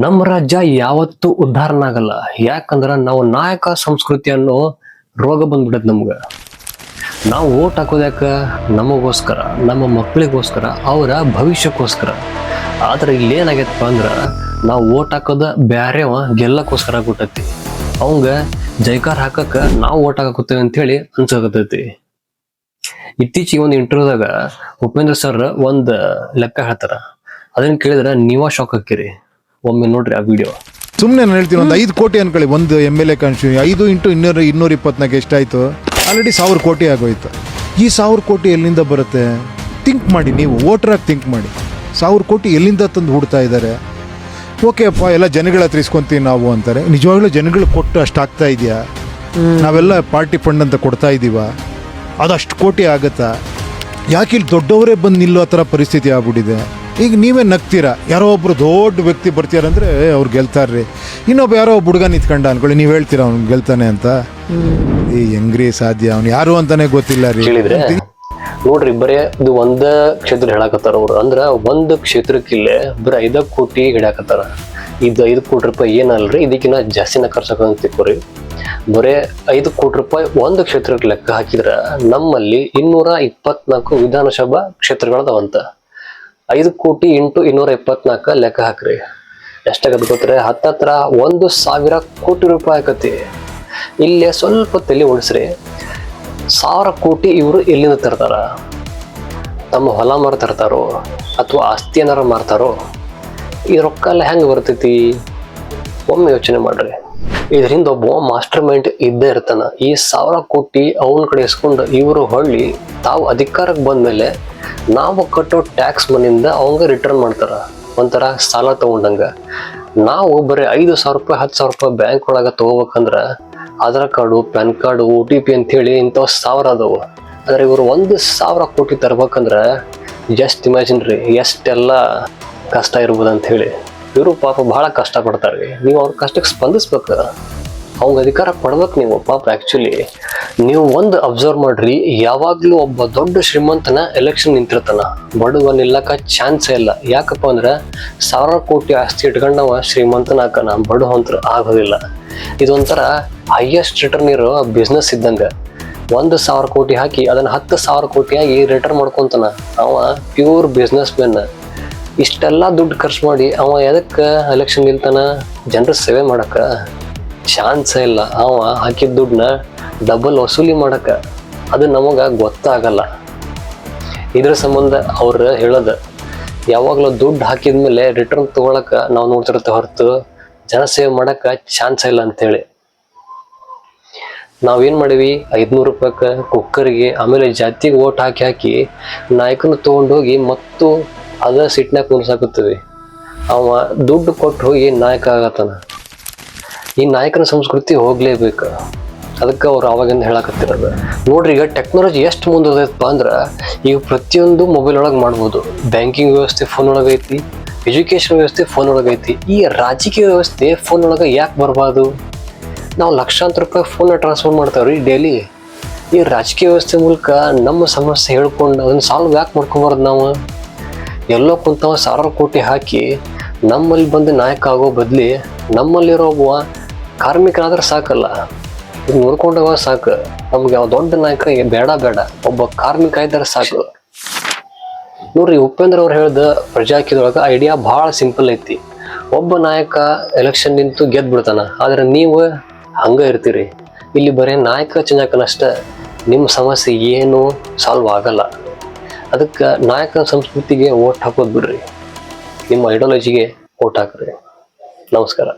ನಮ್ಮ ರಾಜ್ಯ ಯಾವತ್ತೂ ಉದ್ಧಾರನಾಗಲ್ಲ. ಯಾಕಂದ್ರ ನಾವು ನಾಯಕ ಸಂಸ್ಕೃತಿ ಅನ್ನೋ ರೋಗ ಬಂದ್ಬಿಡತ್ ನಮ್ಗ. ನಾವು ಓಟ್ ಹಾಕೋದ್ಯಾಕ ನಮಗೋಸ್ಕರ, ನಮ್ಮ ಮಕ್ಕಳಿಗೋಸ್ಕರ, ಅವರ ಭವಿಷ್ಯಕ್ಕೋಸ್ಕರ. ಆದ್ರೆ ಇಲ್ಲೇನಾಗೈತಪ್ಪ ಅಂದ್ರ ನಾವು ಓಟ್ ಹಾಕೋದ ಬ್ಯಾರೆವ ಗೆಲ್ಲಕ್ಕೋಸ್ಕರ ಆಗ್ಬಿಟ್ಟೈತಿ. ಅವಂಗ ಜೈಕಾರ ಹಾಕಕ್ಕ ನಾವು ಓಟ್ ಹಾಕತ್ತೇವೆ ಅಂತ ಹೇಳಿ ಅನ್ಸಕತ್ತೈತಿ. ಇತ್ತೀಚೆಗೆ ಒಂದು ಇಂಟರ್ವ್ಯೂದಾಗ ಉಪೇಂದ್ರ ಸರ್ ಒಂದ್ ಲೆಕ್ಕ ಹೇಳ್ತಾರ. ಅದನ್ನ ಕೇಳಿದ್ರೆ ನೀವ ಶಾಕ್ ಹಾಕಿರಿ. ಒಮ್ಮೆ ನೋಡ್ರಿ ಆ ವಿಡಿಯೋ. ಸುಮ್ಮನೆ ನಾನು ಹೇಳ್ತೀನಿ, ಒಂದು 5 ಕೋಟಿ ಅನ್ಕೊಳ್ಳಿ, ಒಂದು MLA ಕಾನ್ಸ್ಟಿಟ್ಯೂಷನ್ 5 × 224 ಎಷ್ಟಾಯ್ತು? ಆಲ್ರೆಡಿ 1000 ಕೋಟಿ ಆಗೋಯ್ತು. ಈ 1000 ಕೋಟಿ ಎಲ್ಲಿಂದ ಬರುತ್ತೆ? ಥಿಂಕ್ ಮಾಡಿ, ನೀವು ವೋಟರಾಗಿ ಥಿಂಕ್ ಮಾಡಿ. 1000 ಕೋಟಿ ಎಲ್ಲಿಂದ ತಂದು ಹುಡ್ತಾ ಇದ್ದಾರೆ? ಓಕೆ ಅಪ್ಪ, ಎಲ್ಲ ಜನಗಳ ಹತ್ರ ಇಸ್ಕೊಂತೀವಿ ನಾವು ಅಂತಾರೆ. ನಿಜವಾಗ್ಲೂ ಜನಗಳು ಕೊಟ್ಟು ಅಷ್ಟು ಆಗ್ತಾ ಇದೆಯಾ? ನಾವೆಲ್ಲ ಪಾರ್ಟಿ ಫಂಡ್ ಅಂತ ಕೊಡ್ತಾ ಇದ್ದೀವ? ಅದು ಅಷ್ಟು ಕೋಟಿ ಆಗುತ್ತಾ? ಯಾಕೆ ಇಲ್ಲಿ ದೊಡ್ಡವರೇ ಬಂದು ನಿಲ್ಲೋ ಥರ ಪರಿಸ್ಥಿತಿ ಆಗ್ಬಿಟ್ಟಿದೆ. ಈಗ ನೀವೇ ನಗ್ತೀರಾ, ಯಾರೋ ಒಬ್ರು ದೊಡ್ಡ ವ್ಯಕ್ತಿ ಬರ್ತೀರಂದ್ರೆ ಅವ್ರು ಗೆಲ್ತಾರ್ರಿ. ಇನ್ನೊಬ್ಬ ಯಾರೋ ಒಬ್ಬ ಹುಡುಗ ನಿಂತ್ಕೊಂಡ ಅನ್ಕೊಳ್ಳಿ, ನೀವು ಹೇಳ್ತೀರಾ ಅವ್ನು ಗೆಲ್ತಾನೆ ಅಂತ. ಈ ಹೆಂಗ್ರಿ ಸಾಧ್ಯ? ಅವ್ನು ಯಾರು ಅಂತಾನೆ ಗೊತ್ತಿಲ್ಲ ರೀ. ನೋಡ್ರಿ, ಬರೇ ಇದು ಒಂದ ಕ್ಷೇತ್ರ ಹೇಳಾಕತ್ತಾರ ಅವ್ರು. ಅಂದ್ರ ಒಂದು ಕ್ಷೇತ್ರಕ್ಕಿಲ್ಲೇ ಬರೀ 5 ಕೋಟಿ ಹಿಡ್ಯಾಕತ್ತಾರ. ಇದು 5 ಕೋಟಿ ರೂಪಾಯಿ ಏನಲ್ರಿ, ಇದಕ್ಕಿನ್ನ ಜಾಸ್ತಿನ ಖರ್ಚಾಕಂತ ತಿಳ್ಕೊರಿ. ಬರೇ 5 ಕೋಟಿ ರೂಪಾಯಿ ಒಂದು ಕ್ಷೇತ್ರಕ್ಕೆ ಲೆಕ್ಕ ಹಾಕಿದ್ರ ನಮ್ಮಲ್ಲಿ 224 ವಿಧಾನಸಭಾ ಕ್ಷೇತ್ರಗಳದಾವಂತ. 5 ಕೋಟಿ × 224 ಲೆಕ್ಕ ಹಾಕ್ರಿ, ಎಷ್ಟಾಗತ್ತೆ ಗೊತ್ತ್ರೆ? ಹತ್ತತ್ರ 1,000 ಕೋಟಿ ರೂಪಾಯಿ ಆಕತಿ. ಇಲ್ಲೇ ಸ್ವಲ್ಪ ತಲೆ ಓಡಿಸ್ರಿ. 1000 ಕೋಟಿ ಇವರು ಎಲ್ಲಿಂದ ತರ್ತಾರ? ತಮ್ಮ ಹೊಲ ಮಾರ್ತಿರ್ತಾರೋ ಅಥವಾ ಆಸ್ತಿ ಏನಾರ ಮಾರ್ತಾರೋ? ಈ ರೊಕ್ಕ ಎಲ್ಲ ಹೆಂಗೆ ಬರ್ತೈತಿ? ಒಮ್ಮೆ ಯೋಚನೆ ಮಾಡ್ರಿ. ಇದರಿಂದ ಒಬ್ಬ ಮಾಸ್ಟರ್ ಮೈಂಡ್ ಇದ್ದೇ ಇರ್ತಾನ. ಈ 1000 ಕೋಟಿ ಅವನ ಕಡೆ ಇಸ್ಕೊಂಡು ಇವರು ಹೊಳ್ಳಿ ತಾವು ಅಧಿಕಾರಕ್ಕೆ ಬಂದ್ಮೇಲೆ ನಾವು ಕಟ್ಟೋ ಟ್ಯಾಕ್ಸ್ ಮನಿಯಿಂದ ಅವಂಗ ರಿಟರ್ನ್ ಮಾಡ್ತಾರ, ಒಂಥರ ಸಾಲ ತಗೊಂಡಂಗ. ನಾವು ಬರೀ 5,000 ರೂಪಾಯಿ 10,000 ರೂಪಾಯಿ ಬ್ಯಾಂಕ್ ಒಳಗ ತಗೋಬೇಕಂದ್ರ Aadhaar card, PAN card, OTP ಅಂತ ಹೇಳಿ ಇಂಥವ್ 1000 ಅದಾವು. ಆದ್ರೆ ಇವರು 1,000 ಕೋಟಿ ತರ್ಬೇಕಂದ್ರ ಜಸ್ಟ್ ಇಮ್ಯಾಜಿನ್ ರೀ ಎಷ್ಟೆಲ್ಲ ಕಷ್ಟ ಇರ್ಬೋದು ಅಂತ ಹೇಳಿ. ಇವರು ಪಾಪ ಬಹಳ ಕಷ್ಟ ಪಡ್ತಾರೆ. ನೀವು ಅವ್ರ ಕಷ್ಟಕ್ಕೆ ಸ್ಪಂದಿಸ್ಬೇಕ, ಅವಂಗ ಅಧಿಕಾರ ಕೊಡ್ಬೇಕು ನೀವು. ಪಾಪ ಆಕ್ಚುಲಿ ನೀವು ಒಂದು ಅಬ್ಸರ್ವ್ ಮಾಡ್ರಿ, ಯಾವಾಗ್ಲೂ ಒಬ್ಬ ದೊಡ್ಡ ಶ್ರೀಮಂತನ ಎಲೆಕ್ಷನ್ ನಿಂತಿರ್ತಾನ, ಬಡವ ನಿಲ್ಲಕ ಚಾನ್ಸೇ ಇಲ್ಲ. ಯಾಕಪ್ಪ ಅಂದ್ರ 1000 ಕೋಟಿ ಆಸ್ತಿ ಇಟ್ಕೊಂಡವ ಶ್ರೀಮಂತನಾಕನ, ಬಡವಂತ್ರ ಆಗೋದಿಲ್ಲ. ಇದೊಂಥರ ಹೈಯೆಸ್ಟ್ ರಿಟರ್ನ್ ಇರೋ ಬಿಸ್ನೆಸ್ ಇದ್ದಂಗ. 1,000 ಕೋಟಿ ಹಾಕಿ ಅದನ್ನ 10,000 ಕೋಟಿಯಾಗಿ ರಿಟರ್ನ್ ಮಾಡ್ಕೊಂತಾನ. ಅವ ಪ್ಯೂರ್ ಬಿಸ್ನೆಸ್ ಮ್ಯಾನ್. ಇಷ್ಟೆಲ್ಲ ದುಡ್ಡು ಖರ್ಚು ಮಾಡಿ ಅವ ಎದಕ್ಕೆ ಎಲೆಕ್ಷನ್ ನಿಲ್ತಾನ? ಜನರ ಸೇವೆ ಮಾಡಕ? ಚಾನ್ಸೇ ಇಲ್ಲ. ಅವ ಹಾಕಿದ ದುಡ್ಡನ್ನ ಡಬಲ್ ವಸೂಲಿ ಮಾಡಕ. ಅದು ನಮಗ ಗೊತ್ತಾಗಲ್ಲ. ಇದ್ರ ಸಂಬಂಧ ಅವ್ರು ಹೇಳೋದ, ಯಾವಾಗ್ಲೂ ದುಡ್ಡು ಹಾಕಿದ್ಮೇಲೆ ರಿಟರ್ನ್ ತಗೊಳಕ ನಾವು ನೋಡ್ತಿರ್ತೇವೆ ಹೊರತು ಜನಸೇವೆ ಮಾಡಕ ಚಾನ್ಸ್ ಇಲ್ಲ ಅಂತೇಳಿ. ನಾವೇನ್ ಮಾಡಿವಿ? 500 ರೂಪಾಯಿಗೆ ಕುಕ್ಕರ್ಗೆ, ಆಮೇಲೆ ಜಾತಿಗೆ ಓಟ್ ಹಾಕಿ ನಾಯಕನ ತಗೊಂಡೋಗಿ ಮತ್ತು ಅದ ಸಿಟ್ನಾಗ ಕುಣಿಸಾಕತ್ತೀವಿ. ಅವ ದುಡ್ಡು ಕೊಟ್ಟು ಹೋಗಿ ನಾಯಕ ಆಗತ್ತಾನ. ಈ ನಾಯಕನ ಸಂಸ್ಕೃತಿ ಹೋಗ್ಲೇಬೇಕು. ಅದಕ್ಕೆ ಅವ್ರು ಅವಾಗಿಂದ ಹೇಳಕತ್ತಿರೋದು. ನೋಡ್ರಿ, ಈಗ ಟೆಕ್ನಾಲಜಿ ಎಷ್ಟು ಮುಂದೋದೈತಪ್ಪ ಅಂದ್ರ ಈಗ ಪ್ರತಿಯೊಂದು ಮೊಬೈಲ್ ಒಳಗೆ ಮಾಡ್ಬೋದು. ಬ್ಯಾಂಕಿಂಗ್ ವ್ಯವಸ್ಥೆ ಫೋನ್ ಒಳಗೈತಿ, ಎಜುಕೇಶನ್ ವ್ಯವಸ್ಥೆ ಫೋನ್ ಒಳಗೈತಿ. ಈ ರಾಜಕೀಯ ವ್ಯವಸ್ಥೆ ಫೋನ್ ಒಳಗೆ ಯಾಕೆ ಬರಬಾರ್ದು? ನಾವು ಲಕ್ಷಾಂತರ ರೂಪಾಯಿ ಫೋನ್ ಟ್ರಾನ್ಸ್ಫರ್ ಮಾಡ್ತಾವ್ರಿ ಡೈಲಿ. ಈ ರಾಜಕೀಯ ವ್ಯವಸ್ಥೆ ಮೂಲಕ ನಮ್ಮ ಸಮಸ್ಯೆ ಹೇಳ್ಕೊಂಡು ಅದನ್ನ ಸಾಲ್ವ್ ಯಾಕೆ ಮಾಡ್ಕೊಬಾರ್ದು? ನಾವು ಎಲ್ಲೋ ಕುಂತವ 1000 ಕೋಟಿ ಹಾಕಿ ನಮ್ಮಲ್ಲಿ ಬಂದು ನಾಯಕ ಆಗೋ ಬದ್ಲಿ ನಮ್ಮಲ್ಲಿರೋ ಒಬ್ಬ ಕಾರ್ಮಿಕನಾದ್ರೆ ಸಾಕಲ್ಲ, ಇದು ನೋಡ್ಕೊಂಡವ ಸಾಕು. ನಮ್ಗೆ ಯಾವ ದೊಡ್ಡ ನಾಯಕ ಬೇಡ, ಒಬ್ಬ ಕಾರ್ಮಿಕ ಇದ್ದಾರೆ ಸಾಕು. ನೋಡ್ರಿ, ಉಪೇಂದ್ರ ಅವ್ರು ಹೇಳ್ದ ಪ್ರಜಾಕೀಯದೊಳಗ ಐಡಿಯಾ ಬಹಳ ಸಿಂಪಲ್ ಐತಿ. ಒಬ್ಬ ನಾಯಕ ಎಲೆಕ್ಷನ್ ನಿಂತು ಗೆದ್ದು ಬಿಡ್ತಾನ, ಆದ್ರೆ ನೀವು ಹಂಗ ಇರ್ತೀರಿ. ಇಲ್ಲಿ ಬರೀ ನಾಯಕ ಚಂಜಾಕನಷ್ಟ ನಿಮ್ಮ ಸಮಸ್ಯೆ ಏನು ಸಾಲ್ವ್ ಆಗಲ್ಲ. ಅದಕ್ಕೆ ನಾಯಕ ಸಂಸ್ಕೃತಿಗೆ ಓಟ್ ಹಾಕೋದ್ ಬಿಡ್ರಿ, ನಿಮ್ಮ ಐಡಿಯಾಲಜಿಗೆ ಓಟ್ ಹಾಕ್ರಿ. ನಮಸ್ಕಾರ.